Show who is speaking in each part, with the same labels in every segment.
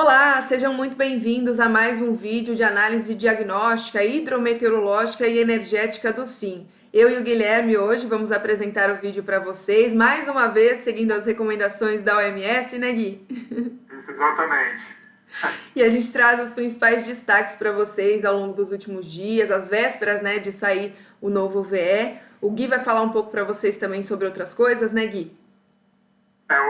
Speaker 1: Olá, sejam muito bem-vindos a mais um vídeo de análise diagnóstica, hidrometeorológica e energética do SIM. Eu e o Guilherme hoje vamos apresentar o vídeo para vocês, mais uma vez seguindo as recomendações da OMS, né, Gui?
Speaker 2: Isso, exatamente.
Speaker 1: E a gente traz os principais destaques para vocês ao longo dos últimos dias, às vésperas, né, de sair o novo VE. O Gui vai falar um pouco para vocês também sobre outras coisas, né, Gui?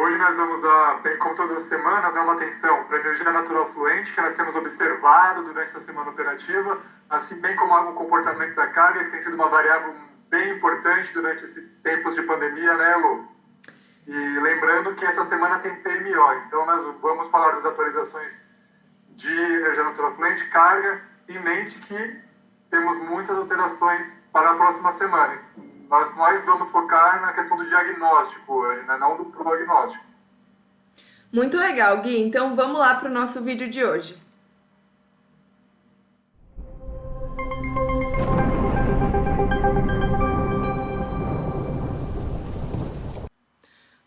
Speaker 2: Hoje nós vamos dar, bem como todas as semanas, dar uma atenção para a energia natural fluente, que nós temos observado durante essa semana operativa, assim bem como o comportamento da carga, que tem sido uma variável bem importante durante esses tempos de pandemia, né, Lu? E lembrando que essa semana tem PMO, então nós vamos falar das atualizações de energia natural fluente, carga, em mente que temos muitas alterações para a próxima semana. Nós vamos focar na questão do diagnóstico hoje, né? Não do prognóstico.
Speaker 1: Muito legal, Gui. Então vamos lá para o nosso vídeo de hoje.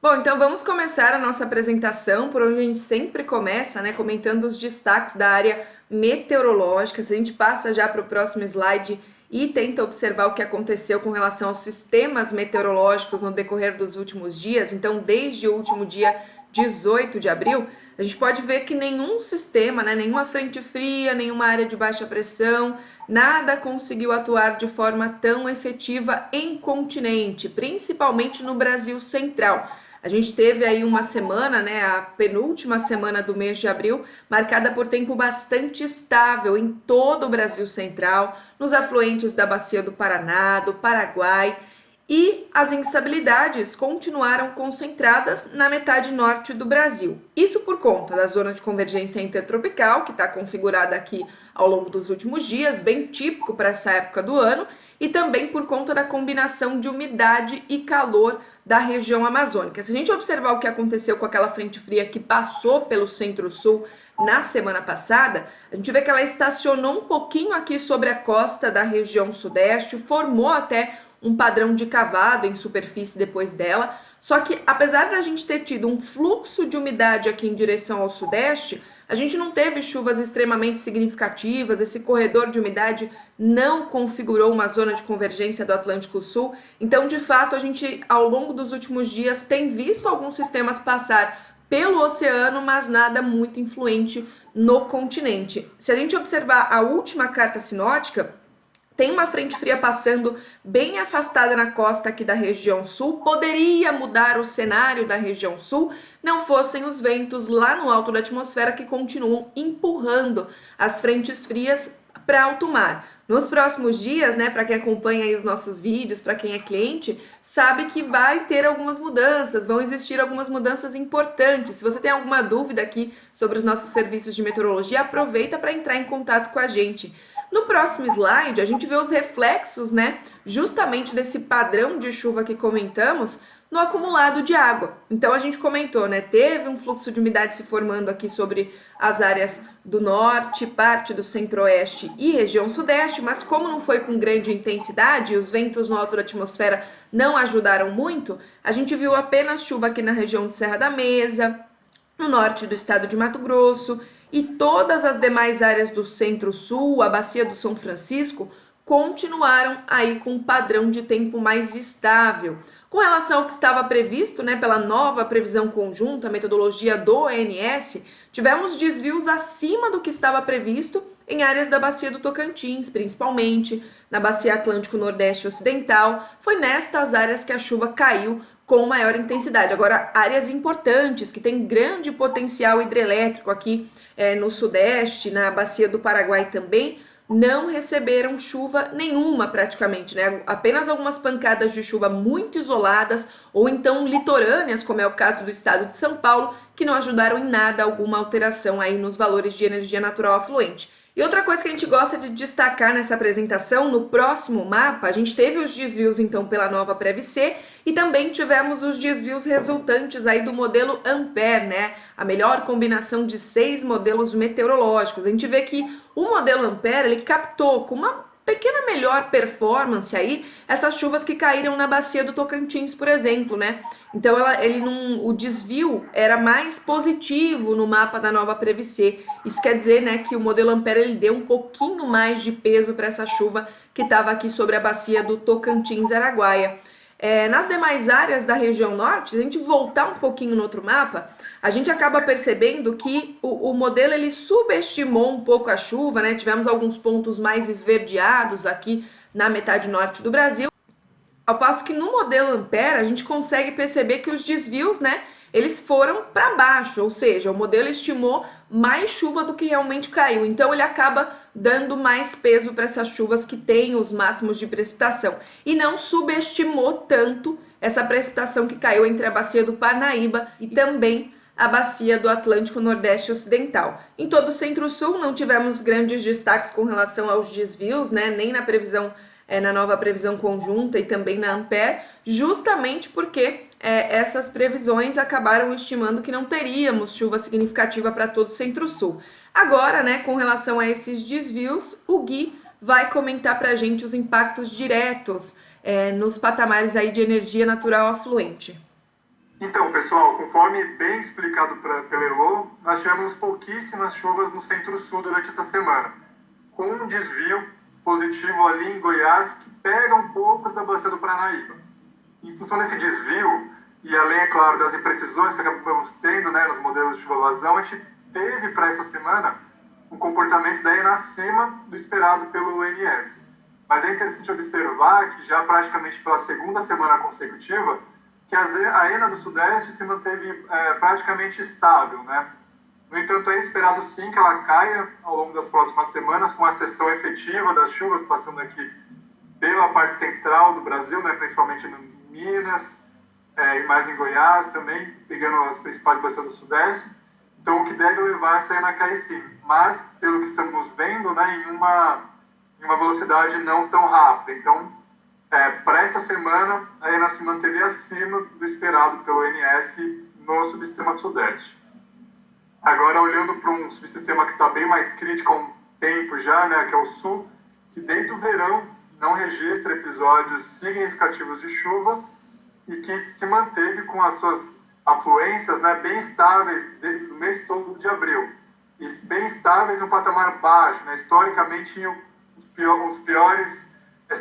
Speaker 1: Bom, então vamos começar a nossa apresentação por onde a gente sempre começa, né? Comentando os destaques da área meteorológica. Se a gente passa já para o próximo slide e tenta observar o que aconteceu com relação aos sistemas meteorológicos no decorrer dos últimos dias, então desde o último dia 18 de abril, a gente pode ver que nenhum sistema, né, nenhuma frente fria, nenhuma área de baixa pressão, nada conseguiu atuar de forma tão efetiva em continente, principalmente no Brasil Central. A gente teve aí uma semana, né, a penúltima semana do mês de abril, marcada por tempo bastante estável em todo o Brasil Central, nos afluentes da Bacia do Paraná, do Paraguai, e as instabilidades continuaram concentradas na metade norte do Brasil. Isso por conta da zona de convergência intertropical, que está configurada aqui ao longo dos últimos dias, bem típico para essa época do ano, e também por conta da combinação de umidade e calor da região amazônica. Se a gente observar o que aconteceu com aquela frente fria que passou pelo centro-sul na semana passada, a gente vê que ela estacionou um pouquinho aqui sobre a costa da região sudeste, formou até um padrão de cavado em superfície depois dela, só que apesar da gente ter tido um fluxo de umidade aqui em direção ao sudeste, a gente não teve chuvas extremamente significativas, esse corredor de umidade não configurou uma zona de convergência do Atlântico Sul, então de fato a gente ao longo dos últimos dias tem visto alguns sistemas passar pelo oceano, mas nada muito influente no continente. Se a gente observar a última carta sinótica, tem uma frente fria passando bem afastada na costa aqui da região sul, poderia mudar o cenário da região sul, não fossem os ventos lá no alto da atmosfera que continuam empurrando as frentes frias para alto mar. Nos próximos dias, né, para quem acompanha aí os nossos vídeos, para quem é cliente, sabe que vai ter algumas mudanças, vão existir algumas mudanças importantes. Se você tem alguma dúvida aqui sobre os nossos serviços de meteorologia, aproveita para entrar em contato com a gente. No próximo slide, a gente vê os reflexos, né, justamente desse padrão de chuva que comentamos no acumulado de água. Então, a gente comentou, né, teve um fluxo de umidade se formando aqui sobre as áreas do norte, parte do centro-oeste e região sudeste, mas como não foi com grande intensidade, os ventos no alto da atmosfera não ajudaram muito, a gente viu apenas chuva aqui na região de Serra da Mesa, no norte do estado de Mato Grosso, e todas as demais áreas do centro-sul, a bacia do São Francisco, continuaram aí com um padrão de tempo mais estável. Com relação ao que estava previsto, né, pela nova previsão conjunta, a metodologia do ONS, tivemos desvios acima do que estava previsto em áreas da bacia do Tocantins, principalmente na bacia Atlântico Nordeste Ocidental. Foi nestas áreas que a chuva caiu com maior intensidade. Agora, áreas importantes que têm grande potencial hidrelétrico aqui no sudeste, na bacia do Paraguai também, não receberam chuva nenhuma praticamente, né? Apenas algumas pancadas de chuva muito isoladas ou então litorâneas, como é o caso do estado de São Paulo, que não ajudaram em nada alguma alteração aí nos valores de energia natural afluente. E outra coisa que a gente gosta de destacar nessa apresentação, no próximo mapa, a gente teve os desvios então pela nova PREV-C e também tivemos os desvios resultantes aí do modelo Ampere, né? A melhor combinação de 6 modelos meteorológicos. A gente vê que o modelo Ampere, ele captou com uma pequena melhor performance aí, essas chuvas que caíram na bacia do Tocantins, por exemplo, né? Então o desvio era mais positivo no mapa da nova Previsê. Isso quer dizer, né, que o modelo Ampere ele deu um pouquinho mais de peso para essa chuva que estava aqui sobre a bacia do Tocantins-Araguaia. Nas demais áreas da região norte, se a gente voltar um pouquinho no outro mapa, a gente acaba percebendo que o modelo ele subestimou um pouco a chuva, né? Tivemos alguns pontos mais esverdeados aqui na metade norte do Brasil, ao passo que no modelo Ampere a gente consegue perceber que os desvios, né, eles foram para baixo, ou seja, o modelo estimou mais chuva do que realmente caiu, então ele acaba dando mais peso para essas chuvas que têm os máximos de precipitação e não subestimou tanto essa precipitação que caiu entre a bacia do Parnaíba e também a bacia do Atlântico Nordeste Ocidental. Em todo o Centro-Sul não tivemos grandes destaques com relação aos desvios, né, nem na previsão na nova previsão conjunta e também na Ampere, justamente porque essas previsões acabaram estimando que não teríamos chuva significativa para todo o Centro-Sul. Agora, né, com relação a esses desvios, o Gui vai comentar para a gente os impactos diretos nos patamares aí de energia natural afluente.
Speaker 2: Então, pessoal, conforme bem explicado pela Elo, nós tivemos pouquíssimas chuvas no Centro-Sul durante essa semana, com um desvio positivo ali em Goiás, que pega um pouco da bacia do Parnaíba. Em função desse desvio, e além, é claro, das imprecisões que acabamos tendo, né, nos modelos de chuva-vazão, a gente teve para essa semana um comportamento da ENA acima do esperado pelo ONS. Mas é interessante observar que já praticamente pela segunda semana consecutiva, que a ENA do Sudeste se manteve praticamente estável, né? No entanto, é esperado sim que ela caia ao longo das próximas semanas, com a cessão efetiva das chuvas, passando aqui pela parte central do Brasil, né, principalmente em Minas e mais em Goiás também, pegando as principais bacias do Sudeste. Então, o que deve levar essa ENA a cair sim, mas, pelo que estamos vendo, né, em uma velocidade não tão rápida. Então, para essa semana, a ENA se manteve acima do esperado pelo ONS no subsistema do Sudeste. Agora, olhando para um subsistema que está bem mais crítico há um tempo já, né, que é o Sul, que desde o verão não registra episódios significativos de chuva e que se manteve com as suas afluências, né, bem estáveis no mês todo de abril. E bem estáveis em um patamar baixo, né, historicamente um dos piores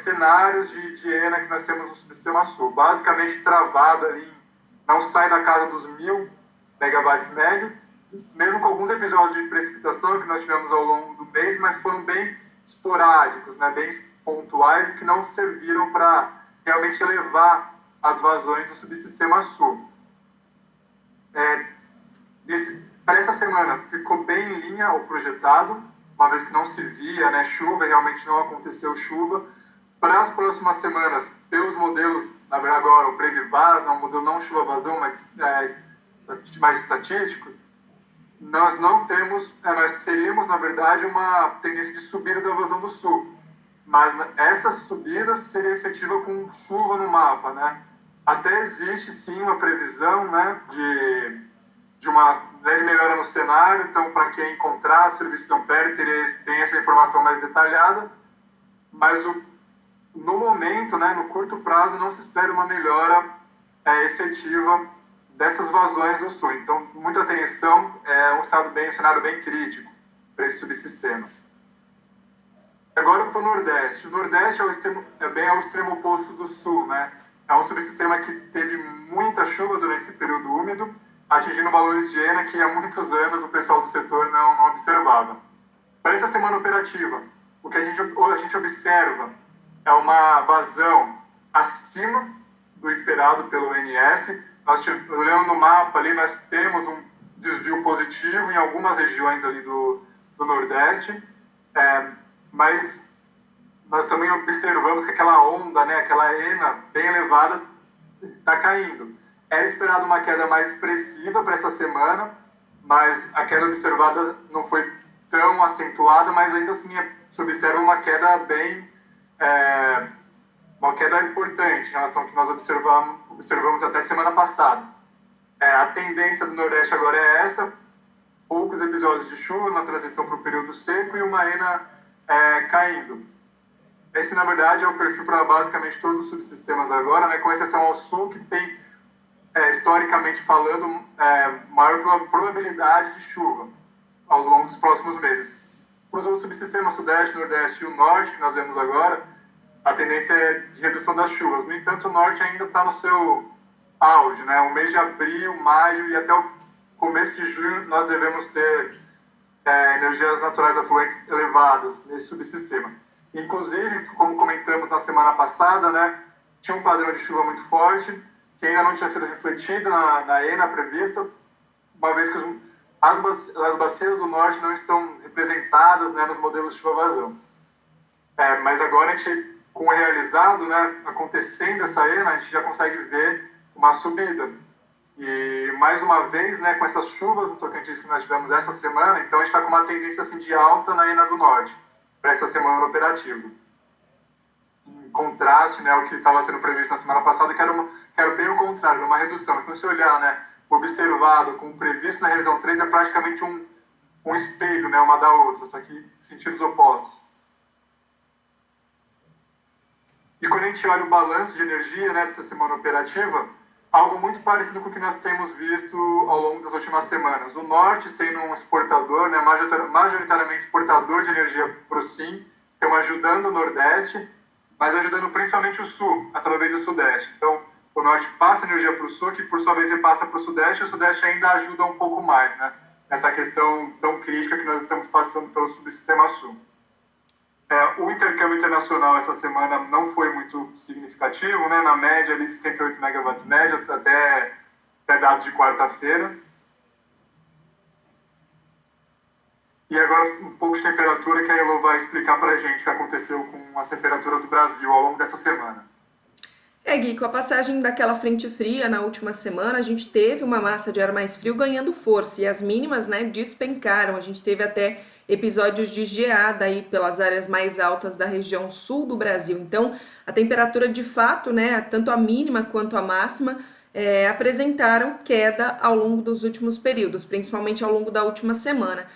Speaker 2: cenários de ENA que nós temos no subsistema Sul. Basicamente travado ali, não sai da casa dos 1.000 megawatts médio, mesmo com alguns episódios de precipitação que nós tivemos ao longo do mês, mas foram bem esporádicos, né, bem pontuais, que não serviram para realmente elevar as vazões do subsistema Sul. Para essa semana, ficou bem em linha ao projetado, uma vez que não se via, né, chuva, e realmente não aconteceu chuva. Para as próximas semanas, pelos modelos, na verdade agora o Previvaz, um modelo não chuva-vazão, mas mais estatístico, nós teríamos, na verdade, uma tendência de subida da vazão do Sul. Mas essa subida seria efetiva com chuva no mapa, né? Até existe, sim, uma previsão, né, de uma leve melhora no cenário. Então, para quem encontrar o serviço de Ampere, tem essa informação mais detalhada. Mas, no momento, né, no curto prazo, não se espera uma melhora efetiva dessas vazões do Sul. Então, muita atenção, é um cenário bem crítico para esse subsistema. Agora para o Nordeste. O Nordeste é bem ao extremo oposto do Sul, né? É um subsistema que teve muita chuva durante esse período úmido, atingindo valores de ENA que há muitos anos o pessoal do setor não observava. Para essa semana operativa, o que a gente observa é uma vazão acima do esperado pelo ONS. Olhando no mapa ali, nós temos um desvio positivo em algumas regiões ali do Nordeste, mas nós também observamos que aquela onda, né, aquela ENA bem elevada, está caindo. Era esperado uma queda mais expressiva para essa semana, mas a queda observada não foi tão acentuada, mas ainda assim se observa uma queda uma queda importante em relação ao que nós observamos até semana passada. A tendência do Nordeste agora é essa, poucos episódios de chuva na transição para o período seco e uma ENA caindo. Esse, na verdade, é o perfil para basicamente todos os subsistemas agora, né, com exceção ao sul, que tem, historicamente falando, maior probabilidade de chuva ao longo dos próximos meses. Para os subsistemas sudeste, nordeste e o norte, que nós vemos agora, a tendência é de redução das chuvas. No entanto, o norte ainda está no seu auge, né? O mês de abril, maio e até o começo de junho nós devemos ter energias naturais afluentes elevadas nesse subsistema. Inclusive, como comentamos na semana passada, né, tinha um padrão de chuva muito forte, que ainda não tinha sido refletido na ENA prevista, uma vez que as bacias do norte não estão representadas, né, nos modelos de chuva-vazão. Mas agora, a gente, com o realizado, né, acontecendo essa ENA, a gente já consegue ver uma subida. E, mais uma vez, né, com essas chuvas no Tocantins que nós tivemos essa semana, então a gente está com uma tendência assim, de alta na ENA do Norte, para essa semana operativa. Em contraste, né, ao que estava sendo previsto na semana passada, que era bem o contrário, uma redução. Então, se olhar, né, observado com o previsto na revisão 3, é praticamente um espelho, né, uma da outra, só que em sentidos opostos. E quando a gente olha o balanço de energia, né, dessa semana operativa, algo muito parecido com o que nós temos visto ao longo das últimas semanas. O Norte sendo um exportador, né, majoritariamente exportador de energia para o Sim, então ajudando o Nordeste, mas ajudando principalmente o Sul, através do Sudeste. Então, o Norte passa energia para o Sul, que por sua vez repassa para o Sudeste, e o Sudeste ainda ajuda um pouco mais, né, nessa questão tão crítica que nós estamos passando pelo subsistema Sul. O intercâmbio internacional essa semana não foi muito significativo, né? Na média, ali, 78 megawatts média, até dados de quarta-feira. E agora, um pouco de temperatura, que a Elo vai explicar para a gente o que aconteceu com as temperaturas do Brasil ao longo dessa semana.
Speaker 1: Gui, com a passagem daquela frente fria na última semana, a gente teve uma massa de ar mais frio ganhando força e as mínimas, né, despencaram. A gente teve até episódios de geada aí pelas áreas mais altas da região sul do Brasil. Então, a temperatura de fato, né, tanto a mínima quanto a máxima, apresentaram queda ao longo dos últimos períodos, principalmente ao longo da última semana.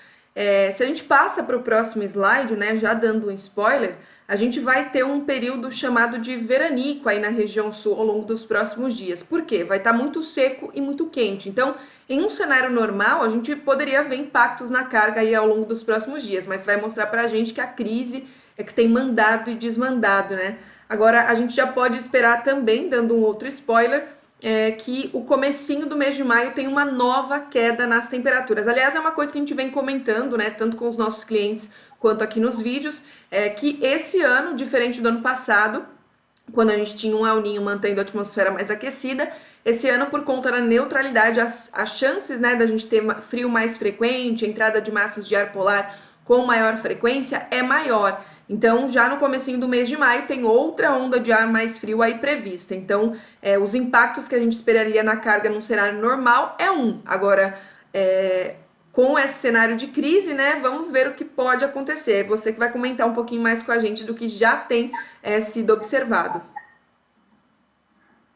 Speaker 1: Se a gente passa para o próximo slide, né, já dando um spoiler, a gente vai ter um período chamado de veranico aí na região sul ao longo dos próximos dias. Por quê? Vai estar muito seco e muito quente. Então, em um cenário normal, a gente poderia ver impactos na carga aí ao longo dos próximos dias, mas vai mostrar para a gente que a crise é que tem mandado e desmandado, né? Agora, a gente já pode esperar também, dando um outro spoiler, que o comecinho do mês de maio tem uma nova queda nas temperaturas. Aliás, é uma coisa que a gente vem comentando, né, tanto com os nossos clientes quanto aqui nos vídeos, que esse ano, diferente do ano passado, quando a gente tinha um El Niño mantendo a atmosfera mais aquecida, esse ano, por conta da neutralidade, as chances, né, da gente ter frio mais frequente, entrada de massas de ar polar com maior frequência, é maior. Então, já no comecinho do mês de maio, tem outra onda de ar mais frio aí prevista. Então, os impactos que a gente esperaria na carga num cenário normal é um. Agora, com esse cenário de crise, né, vamos ver o que pode acontecer. Você que vai comentar um pouquinho mais com a gente do que já tem sido observado.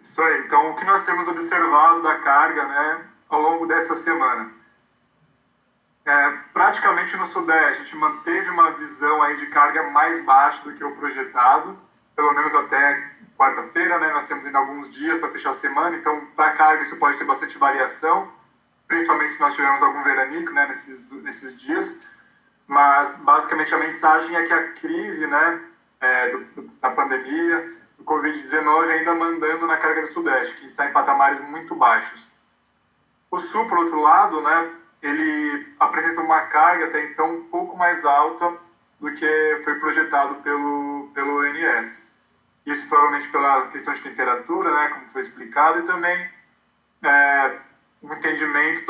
Speaker 2: Isso aí. Então, o que nós temos observado da carga, né, ao longo dessa semana? Praticamente no Sudeste, a gente manteve uma visão aí de carga mais baixa do que o projetado, pelo menos até quarta-feira, né? Nós temos ainda alguns dias para fechar a semana, então para a carga isso pode ter bastante variação, principalmente se nós tivermos algum veranico, né, nesses dias. Mas basicamente a mensagem é que a crise, né, da pandemia, do Covid-19 ainda mandando na carga do Sudeste, que está em patamares muito baixos. O Sul, por outro lado, né, ele apresenta uma carga até então um pouco mais alta do que foi projetado pelo ONS. Isso provavelmente pela questão de temperatura, né, como foi explicado, e também um entendimento,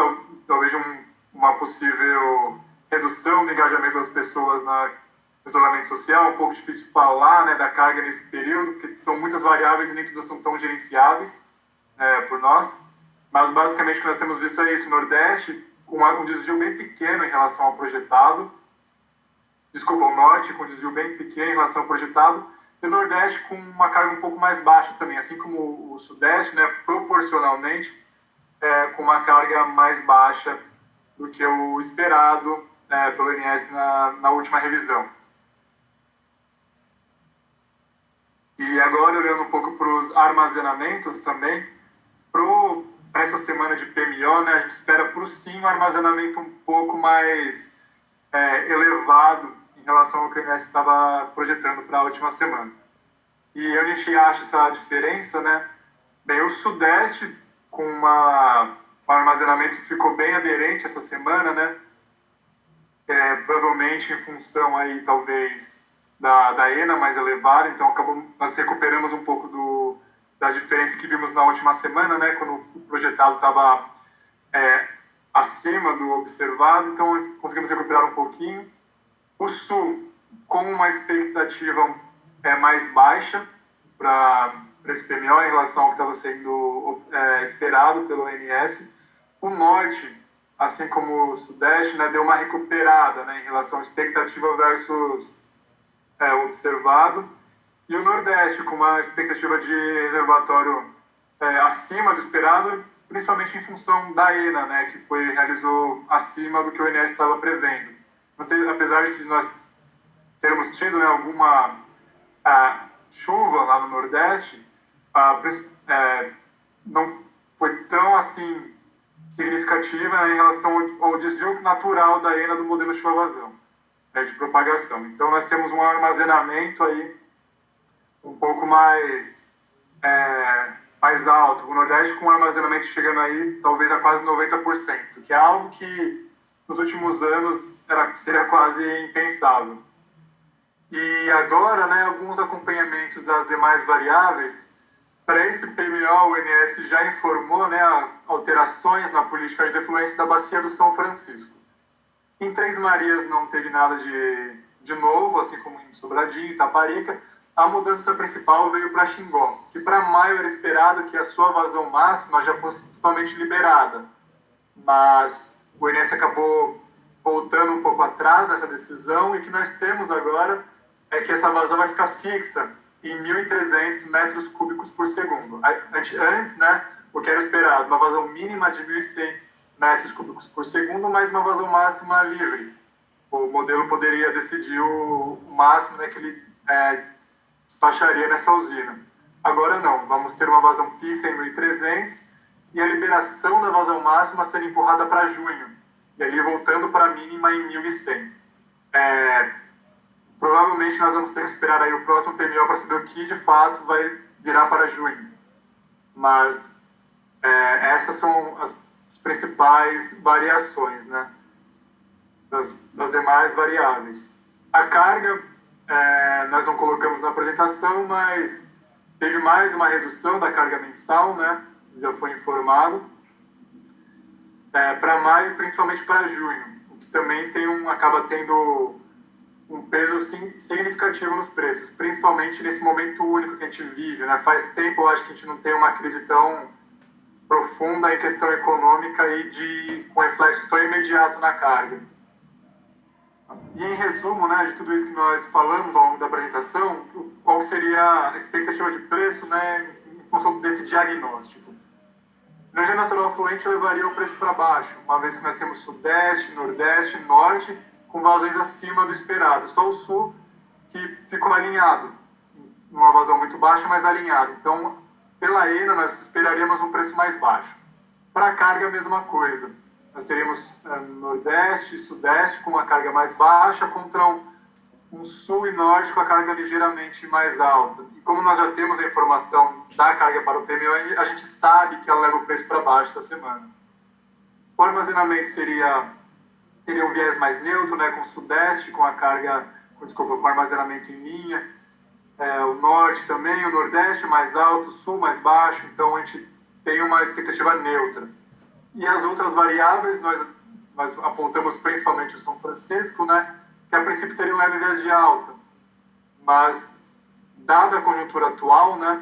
Speaker 2: talvez uma possível redução do engajamento das pessoas no isolamento social. Um pouco difícil falar, né, da carga nesse período, porque são muitas variáveis e nem todas são tão gerenciáveis por nós. Mas basicamente o que nós temos visto é isso: o Nordeste com um desvio bem pequeno em relação ao projetado, o Norte com um desvio bem pequeno em relação ao projetado, e o Nordeste com uma carga um pouco mais baixa também, assim como o Sudeste, né, proporcionalmente, com uma carga mais baixa do que o esperado pelo ONS na última revisão. E agora, olhando um pouco para os armazenamentos também, para essa semana de PMO, né, a gente espera para o sim um armazenamento um pouco mais elevado em relação ao que o INS estava projetando para a última semana. E onde a gente acha essa diferença, né? Bem, o Sudeste, com um armazenamento que ficou bem aderente essa semana, né? Provavelmente em função aí, talvez, da ENA mais elevada, então nós recuperamos um pouco das diferenças que vimos na última semana, né? Quando o projetado estava acima do observado, então conseguimos recuperar um pouquinho. O Sul, com uma expectativa mais baixa para esse PMO em relação ao que estava sendo esperado pelo ONS. O Norte, assim como o Sudeste, né, deu uma recuperada, né, em relação à expectativa versus observado. E o Nordeste, com uma expectativa de reservatório acima do esperado, principalmente em função da ENA, né, que realizou acima do que o ONS estava prevendo. Apesar de nós termos tido, né, alguma chuva lá no Nordeste, não foi tão assim significativa, né, em relação ao desvio natural da ENA do modelo chuva-vazão, né, de propagação. Então nós temos um armazenamento aí um pouco mais alto. O Nordeste com um armazenamento chegando aí talvez a quase 90%, que é algo que nos últimos anos seria quase impensável. E agora, né, alguns acompanhamentos das demais variáveis. Para esse PMO, o INS já informou, né, alterações na política de defluência da bacia do São Francisco. Em Três Marias não teve nada de novo, assim como em Sobradinho e Itaparica. A mudança principal veio para Xingó, que para maio era esperado que a sua vazão máxima já fosse totalmente liberada. Mas o INS acabou voltando um pouco atrás dessa decisão, e o que nós temos agora é que essa vazão vai ficar fixa em 1.300 metros cúbicos por segundo. Antes, né, o que era esperado, uma vazão mínima de 1.100 metros cúbicos por segundo, mas uma vazão máxima livre. O modelo poderia decidir o máximo, né, que ele despacharia nessa usina. Agora não, vamos ter uma vazão fixa em 1.300 e a liberação da vazão máxima sendo empurrada para junho, e ali voltando para a mínima em 1.100. Provavelmente nós vamos ter que esperar aí o próximo PMO para saber o que de fato vai virar para junho. Mas essas são as principais variações, né, das demais variáveis. A carga, nós não colocamos na apresentação, mas teve mais uma redução da carga mensal, né, já foi informado, para maio, principalmente para junho, o que também acaba tendo um peso significativo nos preços, principalmente nesse momento único que a gente vive, né? Faz tempo, eu acho que a gente não tem uma crise tão profunda em questão econômica e com reflexo tão imediato na carga. E em resumo, né, de tudo isso que nós falamos ao longo da apresentação, qual seria a expectativa de preço, né, em função desse diagnóstico? Energia natural fluente levaria o preço para baixo, uma vez que nós temos Sudeste, Nordeste, Norte, com vazões acima do esperado. Só o Sul que ficou alinhado, numa vazão muito baixa, mas alinhado. Então, pela ENA, nós esperaríamos um preço mais baixo. Para a carga, a mesma coisa. Nós teríamos Nordeste e Sudeste com uma carga mais baixa contra um Sul e Norte com a carga ligeiramente mais alta. E como nós já temos a informação da carga para o PMO, a gente sabe que ela leva o preço para baixo essa semana. O armazenamento teria um viés mais neutro, né, com o Sudeste, com o armazenamento em linha, o Norte também, o Nordeste mais alto, o Sul mais baixo, então a gente tem uma expectativa neutra. E as outras variáveis, nós apontamos principalmente o São Francisco, né, que a princípio teria um leve viés de alta, mas dada a conjuntura atual, né,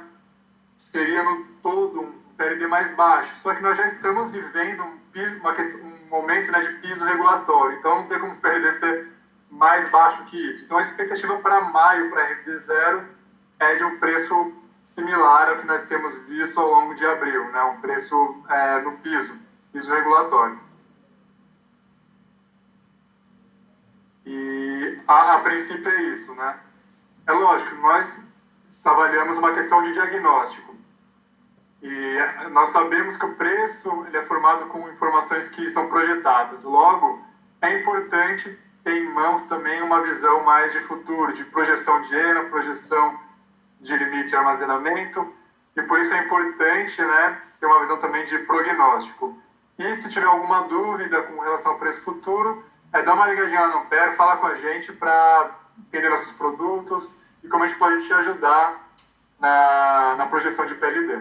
Speaker 2: seria no todo um PLD mais baixo, só que nós já estamos vivendo um momento, né, de piso regulatório, então não tem como o PLD ser mais baixo que isso. Então a expectativa para maio, para RD 0, é de um preço similar ao que nós temos visto ao longo de abril, né, um preço no piso regulatório. E a princípio é isso, né? É lógico, nós avaliamos uma questão de diagnóstico. E nós sabemos que o preço ele é formado com informações que são projetadas. Logo, é importante ter em mãos também uma visão mais de futuro, de projeção de gênero, projeção de limite de armazenamento, e por isso é importante, né, ter uma visão também de prognóstico. E se tiver alguma dúvida com relação ao preço futuro, dá uma ligadinha lá no Ampere, fala com a gente para entender nossos produtos e como a gente pode te ajudar na projeção de PLD.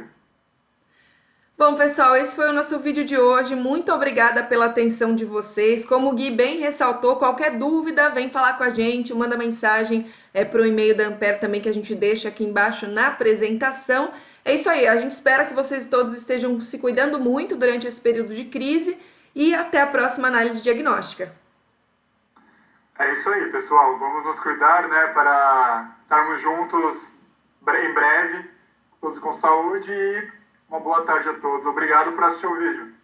Speaker 1: Bom, pessoal, esse foi o nosso vídeo de hoje. Muito obrigada pela atenção de vocês. Como o Gui bem ressaltou, qualquer dúvida, vem falar com a gente, manda mensagem para o e-mail da Ampere também, que a gente deixa aqui embaixo na apresentação. É isso aí, a gente espera que vocês todos estejam se cuidando muito durante esse período de crise e até a próxima análise diagnóstica.
Speaker 2: É isso aí, pessoal. Vamos nos cuidar, né, para estarmos juntos em breve, todos com saúde, e uma boa tarde a todos. Obrigado por assistir o vídeo.